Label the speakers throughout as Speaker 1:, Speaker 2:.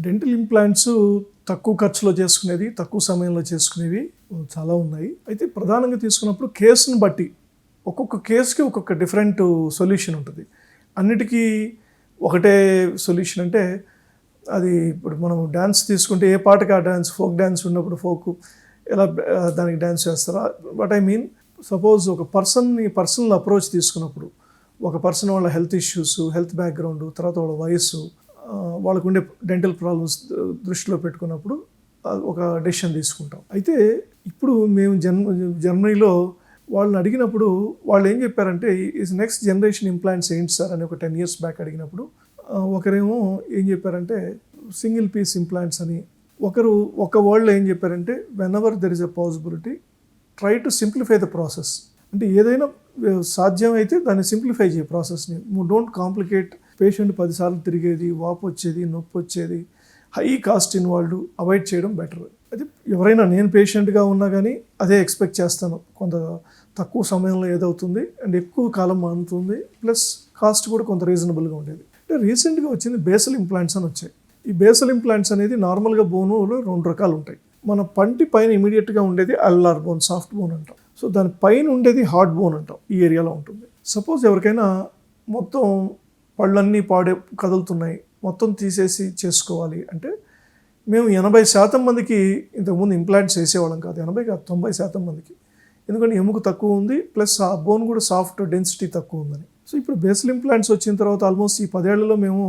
Speaker 1: Dental implants తక్కువ ఖర్చులో చేసుకునేది, తక్కువ సమయంలో చేసుకునేవి చాలా ఉన్నాయి. అయితే ప్రధానంగా తీసుకున్నప్పుడు కేసును బట్టి ఒక్కొక్క కేసుకి ఒక్కొక్క డిఫరెంట్ సొల్యూషన్ ఉంటుంది. అన్నిటికీ ఒకటే సొల్యూషన్ అంటే అది ఇప్పుడు మనం డ్యాన్స్ తీసుకుంటే ఏ పాటకి ఆ డ్యాన్స్, ఫోక్ డ్యాన్స్ ఉన్నప్పుడు ఫోక్ ఎలా దానికి డ్యాన్స్ చేస్తారా. బట్ ఐ మీన్ సపోజ్ ఒక పర్సనల్ అప్రోచ్ తీసుకున్నప్పుడు ఒక పర్సన్ వాళ్ళ హెల్త్ ఇష్యూస్, హెల్త్ బ్యాక్గ్రౌండ్, తర్వాత వాళ్ళ వయస్సు, వాళ్ళకు ఉండే డెంటల్ ప్రాబ్లమ్స్ దృష్టిలో పెట్టుకున్నప్పుడు ఒక డెసిషన్ తీసుకుంటాం. అయితే ఇప్పుడు మేము జర్మనీలో వాళ్ళని అడిగినప్పుడు వాళ్ళు ఏం చెప్పారంటే నెక్స్ట్ జనరేషన్ ఇంప్లాంట్స్ ఏంటి సార్ అని ఒక 10 years బ్యాక్ అడిగినప్పుడు ఒకరేమో ఏం చెప్పారంటే సింగిల్ పీస్ ఇంప్లాంట్స్ అని, ఒక వరల్డ్లో ఏం చెప్పారంటే when ever there is a possibility try to simplify the process. అంటే ఏదైనా సాధ్యమైతే దాన్ని సింప్లిఫై చేయ ప్రాసెస్ని. Don't complicate. పేషెంట్ 10 సార్లు తిరిగేది, వాపు వచ్చేది, నొప్పి వచ్చేది, హై కాస్ట్ ఇన్వాల్వ్డ్ అవాయిడ్ చేయడం బెటర్. అది ఎవరైనా నేను పేషెంట్గా ఉన్నా కానీ అదే ఎక్స్పెక్ట్ చేస్తాను. కొంత తక్కువ సమయంలో ఏదవుతుంది అండ్ ఎక్కువ కాలం మానుతుంది, ప్లస్ కాస్ట్ కూడా కొంత రీజనబుల్గా ఉండేది. అంటే రీసెంట్గా వచ్చింది బేసల్ ఇంప్లాంట్స్ అని వచ్చాయి. ఈ బేసల్ ఇంప్లాంట్స్ అనేది నార్మల్గా బోనులో 2 రకాలు ఉంటాయి. మన పంటి పైన ఇమీడియట్గా ఉండేది అల్లార్ బోన్, సాఫ్ట్ బోన్ అంటాం. సో దాని పైన ఉండేది హార్డ్ బోన్ అంటాం. ఈ ఏరియాలో ఉంటుంది. సపోజ్ ఎవరికైనా మొత్తం పళ్ళన్నీ కదులుతున్నాయి, మొత్తం తీసేసి చేసుకోవాలి అంటే మేము 80% మందికి ఇంతకుముందు ఇంప్లాంట్స్ వేసేవాళ్ళం కాదు. 80 కాదు 90% మందికి. ఎందుకంటే ఎముక తక్కువ ఉంది, ప్లస్ ఆ బోన్ కూడా సాఫ్ట్ డెన్సిటీ తక్కువ ఉందని. సో ఇప్పుడు బేసల్ ఇంప్లాంట్స్ వచ్చిన తర్వాత ఆల్మోస్ట్ ఈ 10 ఏళ్లలో మేము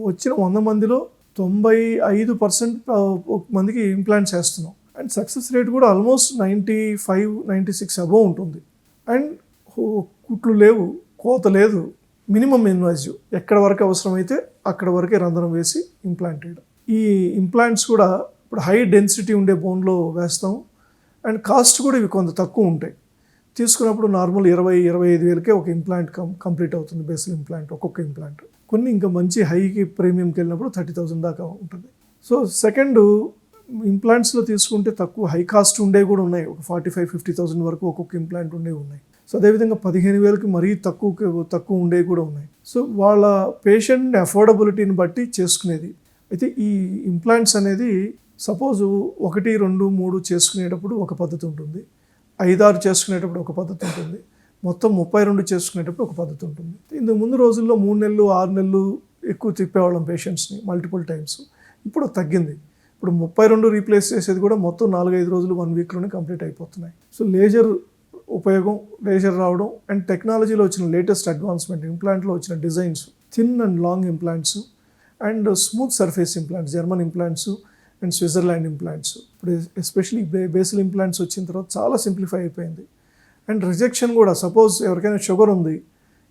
Speaker 1: వచ్చిన 100 మందిలో 95% మందికి ఇంప్లాంట్స్ వేస్తున్నాం. అండ్ సక్సెస్ రేట్ కూడా ఆల్మోస్ట్ 95-96 అబోవ్ ఉంటుంది. అండ్ కుట్లు లేవు, కోత లేదు, మినిమం ఇన్వాజివ్. ఎక్కడ వరకు అవసరమైతే అక్కడ వరకే రంధ్రం వేసి ఇంప్లాంట్ వేయడం. ఈ ఇంప్లాంట్స్ కూడా ఇప్పుడు హై డెన్సిటీ ఉండే బోన్లో వేస్తాం. అండ్ కాస్ట్ కూడా ఇవి కొంత తక్కువ ఉంటాయి. తీసుకున్నప్పుడు నార్మల్ 20-25 వేలకే ఒక ఇంప్లాంట్ కంప్లీట్ అవుతుంది. బేసల్ ఇంప్లాంట్ ఒక్కొక్క ఇంప్లాంట్. కొన్ని ఇంకా మంచి హైకి ప్రీమియంకి వెళ్ళినప్పుడు 30,000 దాకా ఉంటుంది. సో సెకండ్ ఇంప్లాంట్స్లో తీసుకుంటే తక్కువ హై కాస్ట్ ఉండేవి కూడా ఉన్నాయి. ఒక 45-50,000 వరకు ఒక్కొక్క ఇంప్లాంట్ ఉండేవి ఉన్నాయి. సో అదేవిధంగా 15,000కి మరీ తక్కువ ఉండేవి కూడా ఉన్నాయి. సో వాళ్ళ పేషెంట్ అఫోర్డబిలిటీని బట్టి చేసుకునేది. అయితే ఈ ఇంప్లాంట్స్ అనేది సపోజ్ 1, 2, 3 చేసుకునేటప్పుడు ఒక పద్ధతి ఉంటుంది, 5-6 చేసుకునేటప్పుడు ఒక పద్ధతి ఉంటుంది, మొత్తం 32 చేసుకునేటప్పుడు ఒక పద్ధతి ఉంటుంది. ఇంతకు ముందు రోజుల్లో 3 నెలలు 6 నెలలు ఎక్కువ తిప్పేవాళ్ళం పేషెంట్స్ని మల్టిపుల్ టైమ్స్. ఇప్పుడు తగ్గింది. ఇప్పుడు 32 రీప్లేస్ చేసేది కూడా మొత్తం 4-5 రోజులు 1 వీక్లోనే కంప్లీట్ అయిపోతున్నాయి. సో లేజర్ ఉపయోగం, లేజర్ రావడం అండ్ టెక్నాలజీలో వచ్చిన లేటెస్ట్ అడ్వాన్స్మెంట్, ఇంప్లాంట్లో వచ్చిన designs, thin and long implants and smooth surface implants, German implants and Switzerland implants. ఇప్పుడు ఎస్పెషలీ బేసల్ ఇంప్లాంట్స్ వచ్చిన తర్వాత చాలా సింప్లిఫై అయిపోయింది. అండ్ రిజెక్షన్ కూడా సపోజ్ ఎవరికైనా షుగర్ ఉంది,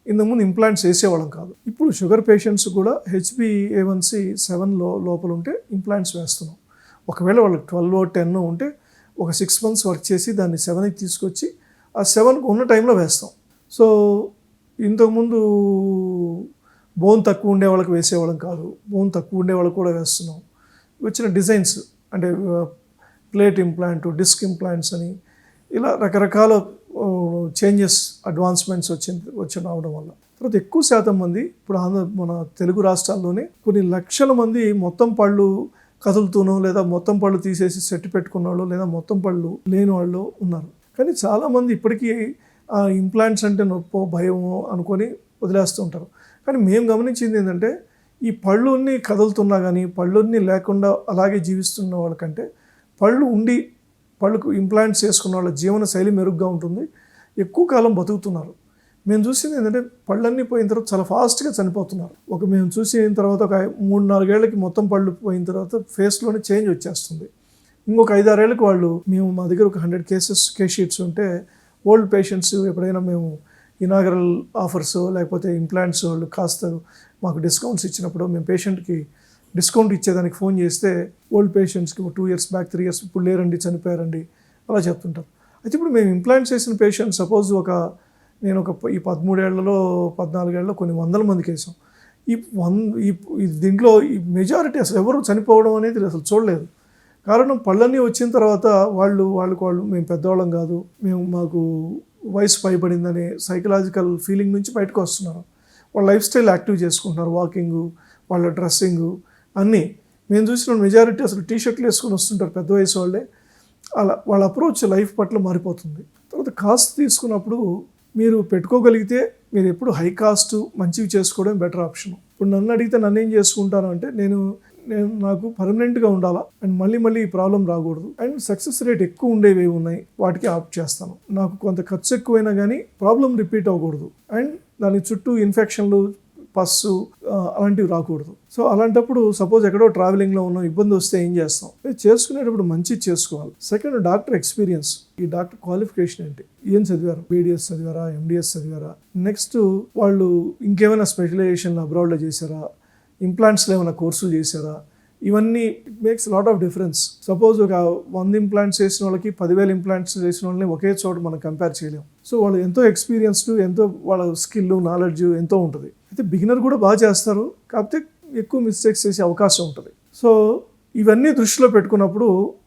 Speaker 1: ఇంతకుముందు ఇంప్లాంట్స్ వేసేవాళ్ళం కాదు. ఇప్పుడు షుగర్ పేషెంట్స్ కూడా HbA1c 7 లోపల ఉంటే ఇంప్లాంట్స్ వేస్తున్నాం. ఒకవేళ వాళ్ళకి 12 or 10 ఉంటే ఒక 6 months వర్క్ చేసి దాన్ని 7కి తీసుకొచ్చి ఆ 7కి ఉన్న టైంలో వేస్తాం. సో ఇంతకుముందు బోన్ తక్కువ ఉండే వాళ్ళకి వేసేవాళ్ళం కాదు, బోన్ తక్కువ ఉండే వాళ్ళకి కూడా వేస్తున్నాం. వచ్చిన డిజైన్స్ అంటే ప్లేట్ ఇంప్లాంట్, డిస్క్ ఇంప్లాంట్స్ అని ఇలా రకరకాల చేంజెస్, అడ్వాన్స్మెంట్స్ వచ్చి రావడం వల్ల తర్వాత ఎక్కువ శాతం మంది ఇప్పుడు మన తెలుగు రాష్ట్రాల్లోనే కొన్ని లక్షల మంది మొత్తం పళ్ళు కదులుతూనో లేదా మొత్తం పళ్ళు తీసేసి సెట్ పెట్టుకున్న వాళ్ళు లేదా మొత్తం పళ్ళు లేని వాళ్ళు ఉన్నారు. కానీ చాలామంది ఇప్పటికీ ఆ ఇంప్లాంట్స్ అంటే నొప్పో భయమో అనుకొని వదిలేస్తూ ఉంటారు. కానీ మేము గమనించింది ఏంటంటే ఈ పళ్ళుని కదులుతున్నా కానీ పళ్ళుని లేకుండా అలాగే జీవిస్తున్న వాళ్ళకంటే పళ్ళుకు ఇంప్లాంట్స్ చేసుకున్న వాళ్ళ జీవన శైలి మెరుగ్గా ఉంటుంది, ఎక్కువ కాలం బతుకుతున్నారు. మేము చూసింది ఏంటంటే పళ్ళన్నీ పోయిన తర్వాత చాలా ఫాస్ట్గా చనిపోతున్నారు. మేము చూసిన తర్వాత ఒక 3-4 ఏళ్ళకి మొత్తం పళ్ళు పోయిన తర్వాత ఫేస్లోనే చేంజ్ వచ్చేస్తుంది. ఇంకొక 5-6 ఏళ్ళకి మా దగ్గర ఒక 100 కేస్ షీట్స్ ఉంటే ఓల్డ్ పేషెంట్స్ ఎప్పుడైనా మేము ఇనాగరల్ ఆఫర్స్ లేకపోతే ఇంప్లాంట్స్ వాళ్ళు కాస్త మాకు డిస్కౌంట్స్ ఇచ్చినప్పుడు మేము పేషెంట్కి డిస్కౌంట్ ఇచ్చేదానికి ఫోన్ చేస్తే ఓల్డ్ పేషెంట్స్కి 2 years బ్యాక్ 3 years ఇప్పుడు లేరండి, చనిపోయారండి అలా చెప్తుంటారు. అయితే ఇప్పుడు మేము ఇంప్లాంట్స్ చేసిన పేషెంట్ సపోజ్ నేను ఈ 13 ఏళ్లలో 14 ఏళ్ళలో కొన్ని 100 మందికి వేసాం. దీంట్లో ఈ మెజారిటీ అసలు ఎవరు చనిపోవడం అనేది అసలు చూడలేదు. కారణం పళ్ళన్నీ వచ్చిన తర్వాత వాళ్ళకు మేము పెద్దవాళ్ళం కాదు, మాకు వయసు పైబడిందనే సైకలాజికల్ ఫీలింగ్ నుంచి బయటకు వస్తున్నారు. వాళ్ళ లైఫ్ స్టైల్ యాక్టివ్ చేసుకుంటున్నారు, వాకింగు, వాళ్ళ డ్రెస్సింగు అన్నీ. మేము చూసిన మెజారిటీ అసలు టీ షర్ట్లు వేసుకొని వస్తుంటారు పెద్ద వయసు వాళ్ళే. అలా వాళ్ళ అప్రోచ్ లైఫ్ పట్ల మారిపోతుంది. తర్వాత కాస్ట్ తీసుకున్నప్పుడు మీరు పెట్టుకోగలిగితే మీరు ఎప్పుడు హై కాస్ట్ మంచివి చేసుకోవడం బెటర్ ఆప్షన్. ఇప్పుడు నన్ను అడిగితే నన్ను ఏం చేసుకుంటాను అంటే నేను నాకు పర్మనెంట్గా ఉండాలా అండ్ మళ్ళీ ఈ ప్రాబ్లం రాకూడదు అండ్ సక్సెస్ రేట్ ఎక్కువ ఉండేవి ఉన్నాయి వాటికి ఆప్ట్ చేస్తాను. నాకు కొంత ఖర్చు ఎక్కువైనా కానీ ప్రాబ్లం రిపీట్ అవ్వకూడదు అండ్ దాని చుట్టూ ఇన్ఫెక్షన్లు పస్సు అలాంటివి రాకూడదు. సో అలాంటప్పుడు సపోజ్ ఎక్కడో ట్రావెలింగ్లో ఉన్నాం, ఇబ్బంది వస్తే ఏం చేస్తాం? చేసుకునేటప్పుడు మంచి చేసుకోవాలి. Second, doctor experience. ఈ డాక్టర్ క్వాలిఫికేషన్ ఏంటి, ఏం చదివారు, బీడిఎస్ చదివారా, ఎండిఎస్ చదివారా, నెక్స్ట్ వాళ్ళు ఇంకేమైనా స్పెషలైజేషన్ అబ్రాడ్లో చేశారా, ఇంప్లాంట్స్లో ఏమైనా కోర్సులు చేశారా, ఇవన్నీ it makes lot of difference. Suppose ఒక 100 ఇంప్లాంట్స్ చేసిన వాళ్ళకి 10,000 ఇంప్లాంట్స్ చేసిన వాళ్ళని ఒకే చోట మనం కంపేర్ చేయలేం. సో వాళ్ళు ఎంతో ఎక్స్పీరియన్స్డ్, ఎంతో వాళ్ళ స్కిల్ నాలెడ్జ్ ఎంతో ఉంటుంది. అయితే బిగినర్ కూడా బాగా చేస్తారు, కాకపోతే ఎక్కువ మిస్టేక్స్ చేసే అవకాశం ఉంటుంది. సో ఇవన్నీ దృష్టిలో పెట్టుకున్నప్పుడు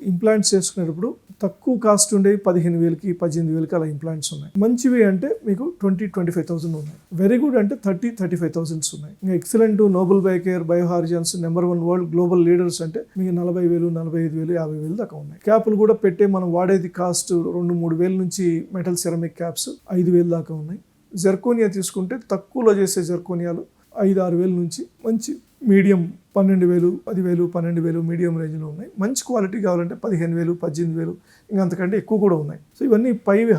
Speaker 1: ఇంప్లాంట్స్ చేసుకునేటప్పుడు తక్కువ కాస్ట్ ఉండే 15,000కి 18,000కి అలా ఇంప్లాంట్స్ ఉన్నాయి. మంచివి అంటే మీకు 20,000-25,000 ఉన్నాయి. వెరీ గుడ్ అంటే 30,000-35,000 ఉన్నాయి. ఇంకా excellent, Nobel Biocare, BioHorizons, number 1 world global leaders అంటే మీకు 40,000, 45,000, 50,000 దాకా ఉన్నాయి. క్యాపులు కూడా పెట్టే మనం వాడేది కాస్ట్ 2-3 వేల నుంచి మెటల్ సెరమిక్ క్యాప్స్ 5,000 దాకా ఉన్నాయి. జర్కోనియా తీసుకుంటే తక్కువలో చేసే జర్కోనియాలు 5-6 వేల నుంచి మంచి మీడియం 12,000, 10,000, 12,000 మీడియం రేంజ్లో ఉన్నాయి. మంచి క్వాలిటీ కావాలంటే 15,000, 18,000 ఇంకా అంతకంటే ఎక్కువ కూడా ఉన్నాయి. సో ఇవన్నీ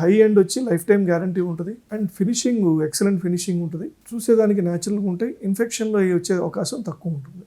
Speaker 1: హై ఎండ్ వచ్చి లైఫ్ టైం గ్యారంటీ ఉంటుంది అండ్ ఫినిషింగ్ ఎక్సలెంట్ ఫినిషింగ్ ఉంటుంది. చూసేదానికి న్యాచురల్గా ఉంటాయి. ఇన్ఫెక్షన్లో వచ్చే అవకాశం తక్కువ ఉంటుంది.